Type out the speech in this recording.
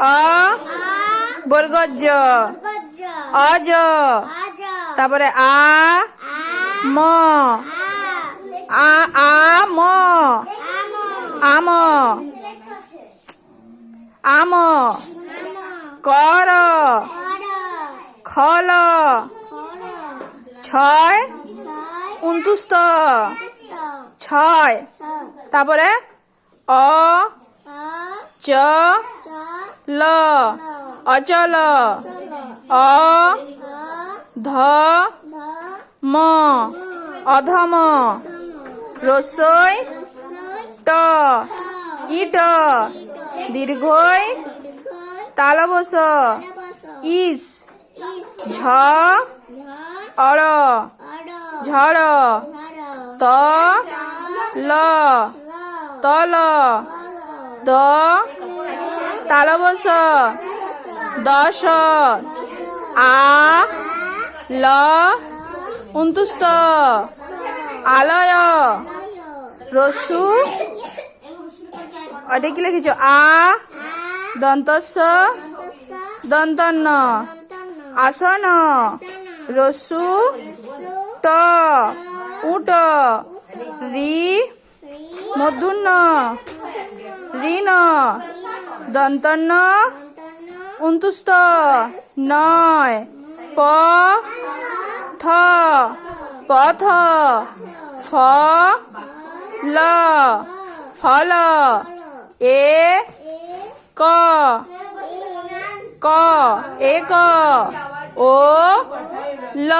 অ বর্গজ অজ তারপরে আ ম আম আম আম কর খল ছয় উনতুস্ত ছয় তারপরে অ চ ল অচল অ ধ ম অধম রসই ট ইট দীর্ঘই তালবস ইস ঝ অড় ঝড় ত ল তল দ তালবস দশ আ ল উনতুস্ত আলয় রসু এটা কি লিখিছ আ দন্তস্ব দন্তন্য আসন রসু ট উট রি মূর্ধন্য ঋণ দন্তন্য উনতুস্ত নয় প থ পথ ফ ল ফল এ ক ক এক ও ল